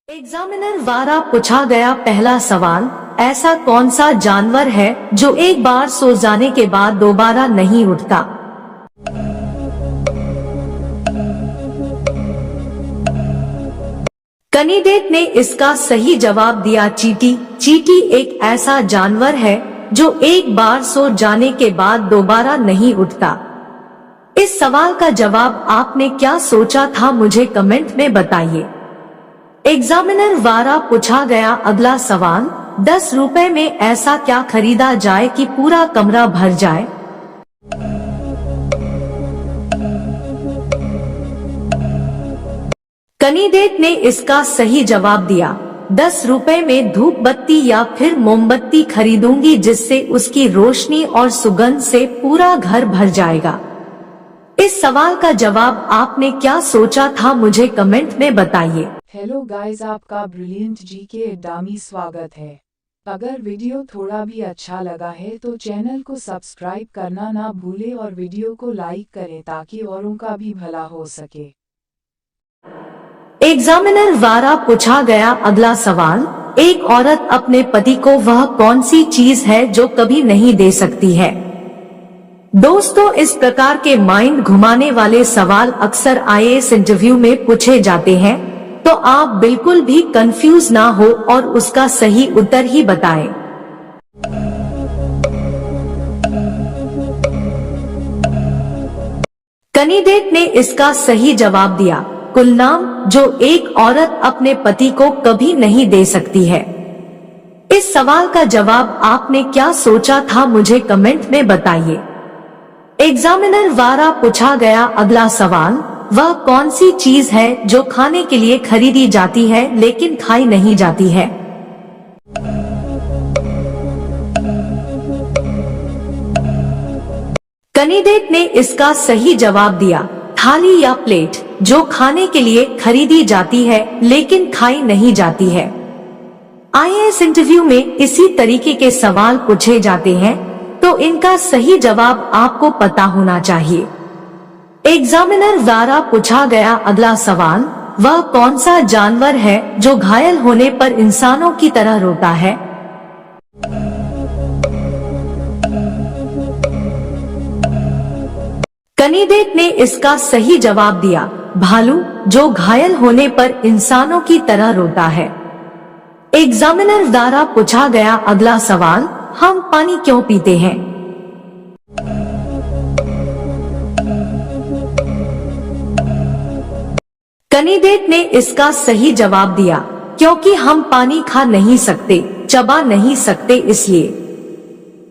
Examiner द्वारा पूछा गया पहला सवाल, ऐसा कौन सा जानवर है जो एक बार सो जाने के बाद दोबारा नहीं उठता? कैंडिडेट ने इसका सही जवाब दिया चींटी। चींटी एक ऐसा जानवर है जो एक बार सो जाने के बाद दोबारा नहीं उठता। इस सवाल का जवाब आपने क्या सोचा था, मुझे कमेंट में बताइए। एग्जामिनर द्वारा पूछा गया अगला सवाल, 10 रुपए में ऐसा क्या खरीदा जाए कि पूरा कमरा भर जाए? कैंडिडेट ने इसका सही जवाब दिया, 10 रुपए में धूप बत्ती या फिर मोमबत्ती खरीदूंगी जिससे उसकी रोशनी और सुगंध से पूरा घर भर जाएगा। इस सवाल का जवाब आपने क्या सोचा था, मुझे कमेंट में बताइए। हेलो गाइस, आपका ब्रिलियंट जीके अड्डा में स्वागत है। अगर वीडियो थोड़ा भी अच्छा लगा है तो चैनल को सब्सक्राइब करना ना भूले और वीडियो को लाइक करें ताकि औरों का भी भला हो सके। एग्जामिनर द्वारा पूछा गया अगला सवाल, एक औरत अपने पति को वह कौन सी चीज है जो कभी नहीं दे सकती है? दोस्तों, इस प्रकार के माइंड घुमाने वाले सवाल अक्सर आईएएस इंटरव्यू में पूछे जाते हैं, तो आप बिल्कुल भी कंफ्यूज ना हो और उसका सही उत्तर ही बताएं। कैंडिडेट ने इसका सही जवाब दिया, गुलनाम, जो एक औरत अपने पति को कभी नहीं दे सकती है। इस सवाल का जवाब आपने क्या सोचा था, मुझे कमेंट में बताइए। एग्जामिनर द्वारा पूछा गया अगला सवाल, वह कौन सी चीज है जो खाने के लिए खरीदी जाती है लेकिन खाई नहीं जाती है? कैंडिडेट ने इसका सही जवाब दिया, थाली या प्लेट, जो खाने के लिए खरीदी जाती है लेकिन खाई नहीं जाती है। आईएएस इंटरव्यू में इसी तरीके के सवाल पूछे जाते हैं, तो इनका सही जवाब आपको पता होना चाहिए। एग्जामिनर द्वारा पूछा गया अगला सवाल, वह कौन सा जानवर है जो घायल होने पर इंसानों की तरह रोता है? कैंडिडेट ने इसका सही जवाब दिया, भालू, जो घायल होने पर इंसानों की तरह रोता है। एग्जामिनर द्वारा पूछा गया अगला सवाल, हम पानी क्यों पीते हैं? कैंडिडेट ने इसका सही जवाब दिया, क्योंकि हम पानी खा नहीं सकते, चबा नहीं सकते इसलिए।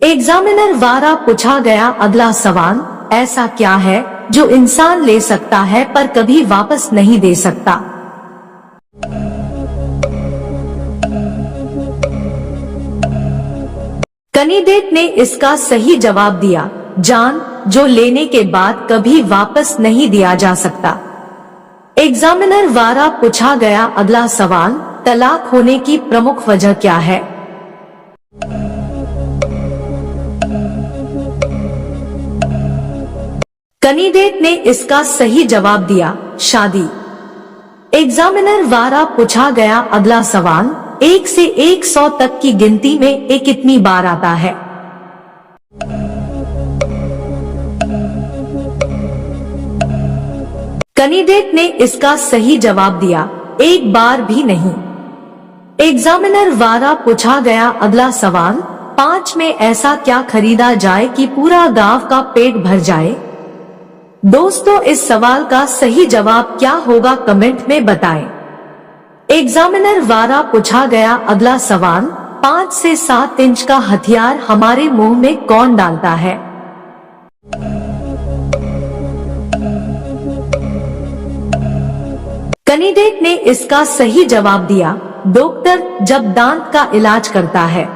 एग्जामिनर द्वारा पूछा गया अगला सवाल, ऐसा क्या है जो इंसान ले सकता है पर कभी वापस नहीं दे सकता? कैंडिडेट ने इसका सही जवाब दिया, जान, जो लेने के बाद कभी वापस नहीं दिया जा सकता। एग्जामिनर द्वारा पूछा गया अगला सवाल, तलाक होने की प्रमुख वजह क्या है? कैंडिडेट ने इसका सही जवाब दिया, शादी। एग्जामिनर द्वारा पूछा गया अगला सवाल, 1 से 100 तक की गिनती में एक कितनी बार आता है? कैंडिडेट ने इसका सही जवाब दिया, एक बार भी नहीं। एग्जामिनर द्वारा पूछा गया अगला सवाल, 5 में ऐसा क्या खरीदा जाए कि पूरा गांव का पेट भर जाए? दोस्तों, इस सवाल का सही जवाब क्या होगा, कमेंट में बताएं। एग्जामिनर द्वारा पूछा गया अगला सवाल, 5 से 7 इंच का हथियार हमारे मुंह में कौन डालता है? कैंडिडेट ने इसका सही जवाब दिया, डॉक्टर, जब दांत का इलाज करता है।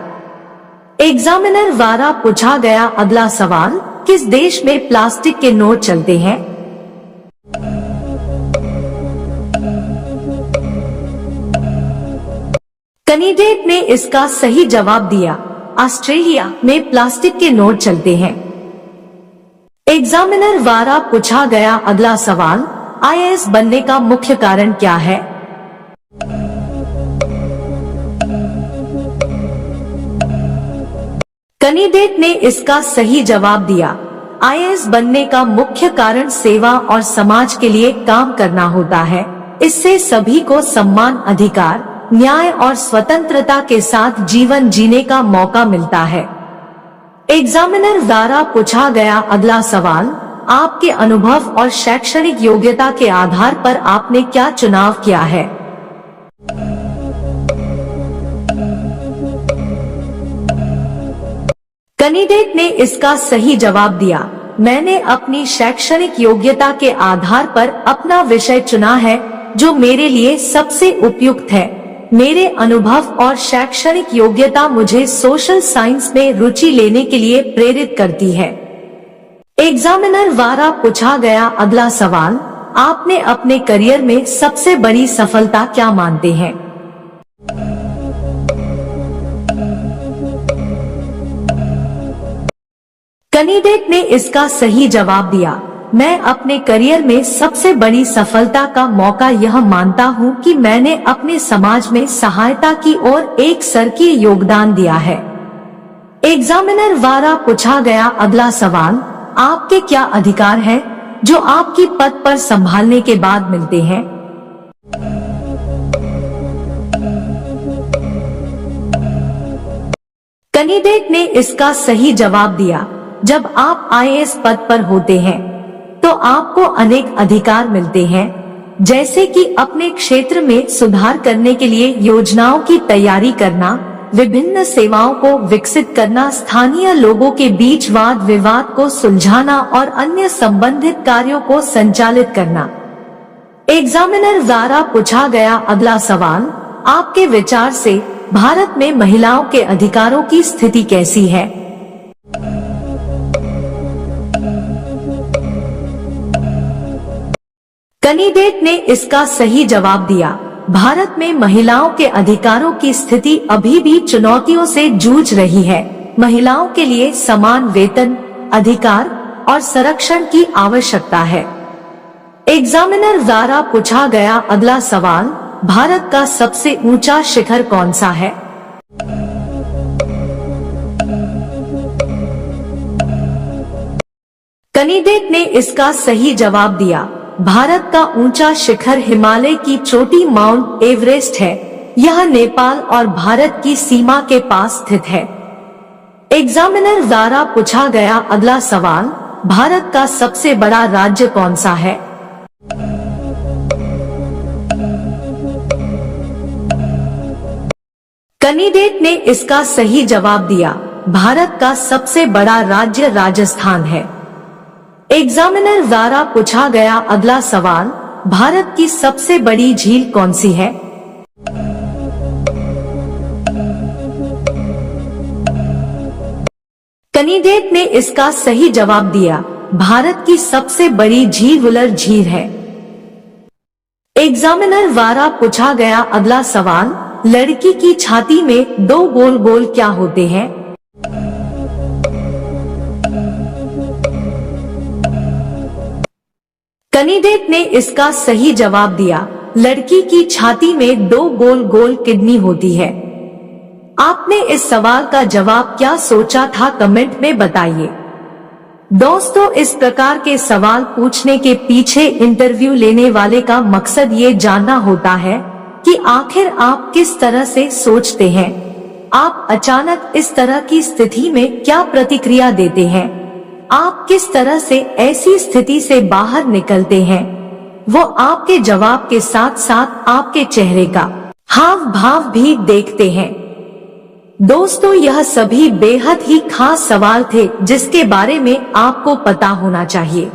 एग्जामिनर द्वारा पूछा गया अगला सवाल, किस देश में प्लास्टिक के नोट चलते हैं? कैंडिडेट ने इसका सही जवाब दिया, ऑस्ट्रेलिया में प्लास्टिक के नोट चलते हैं। एग्जामिनर द्वारा पूछा गया अगला सवाल, आईएएस बनने का मुख्य कारण क्या है? कैंडिडेट ने इसका सही जवाब दिया, आईएएस बनने का मुख्य कारण सेवा और समाज के लिए काम करना होता है। इससे सभी को सम्मान, अधिकार, न्याय और स्वतंत्रता के साथ जीवन जीने का मौका मिलता है। एग्जामिनर द्वारा पूछा गया अगला सवाल, आपके अनुभव और शैक्षणिक योग्यता के आधार पर आपने क्या चुनाव किया है? कैंडिडेट ने इसका सही जवाब दिया, मैंने अपनी शैक्षणिक योग्यता के आधार पर अपना विषय चुना है जो मेरे लिए सबसे उपयुक्त है। मेरे अनुभव और शैक्षणिक योग्यता मुझे सोशल साइंस में रुचि लेने के लिए प्रेरित करती है। एग्जामिनर द्वारा पूछा गया अगला सवाल, आपने अपने करियर में सबसे बड़ी सफलता क्या मानते हैं? कैंडिडेट ने इसका सही जवाब दिया, मैं अपने करियर में सबसे बड़ी सफलता का मौका यह मानता हूं कि मैंने अपने समाज में सहायता की ओर एक सक्रिय योगदान दिया है। एग्जामिनर द्वारा पूछा गया अगला सवाल, आपके क्या अधिकार हैं जो आपकी पद पर संभालने के बाद मिलते हैं? कैंडिडेट ने इसका सही जवाब दिया, जब आप आईएएस पद पर होते हैं तो आपको अनेक अधिकार मिलते हैं, जैसे कि अपने क्षेत्र में सुधार करने के लिए योजनाओं की तैयारी करना, विभिन्न सेवाओं को विकसित करना, स्थानीय लोगों के बीच वाद विवाद को सुलझाना और अन्य संबंधित कार्यों को संचालित करना। एग्जामिनर द्वारा पूछा गया अगला सवाल, आपके विचार से भारत में महिलाओं के अधिकारों की स्थिति कैसी है? कैंडिडेट ने इसका सही जवाब दिया, भारत में महिलाओं के अधिकारों की स्थिति अभी भी चुनौतियों से जूझ रही है। महिलाओं के लिए समान वेतन, अधिकार और संरक्षण की आवश्यकता है। एग्जामिनर द्वारा पूछा गया अगला सवाल, भारत का सबसे ऊंचा शिखर कौन सा है? कैंडिडेट ने इसका सही जवाब दिया, भारत का ऊंचा शिखर हिमालय की चोटी माउंट एवरेस्ट है। यह नेपाल और भारत की सीमा के पास स्थित है। एग्जामिनर द्वारा पूछा गया अगला सवाल, भारत का सबसे बड़ा राज्य कौन सा है? कैंडिडेट ने इसका सही जवाब दिया, भारत का सबसे बड़ा राज्य राजस्थान है। एग्जामिनर द्वारा पूछा गया अगला सवाल, भारत की सबसे बड़ी झील कौन सी है? कैंडिडेट ने इसका सही जवाब दिया, भारत की सबसे बड़ी झील वुलर झील है। एग्जामिनर द्वारा पूछा गया अगला सवाल, लड़की की छाती में दो गोल गोल क्या होते हैं? कैंडिडेट ने इसका सही जवाब दिया, लड़की की छाती में दो गोल गोल किडनी होती है। आपने इस सवाल का जवाब क्या सोचा था, कमेंट में बताइए। दोस्तों, इस प्रकार के सवाल पूछने के पीछे इंटरव्यू लेने वाले का मकसद ये जानना होता है कि आखिर आप किस तरह से सोचते हैं। आप अचानक इस तरह की स्थिति में क्या प्रतिक्रिया देते हैं? आप किस तरह से ऐसी स्थिति से बाहर निकलते हैं? वो आपके जवाब के साथ साथ आपके चेहरे का हाव भाव भी देखते हैं। दोस्तों, यह सभी बेहद ही खास सवाल थे जिसके बारे में आपको पता होना चाहिए।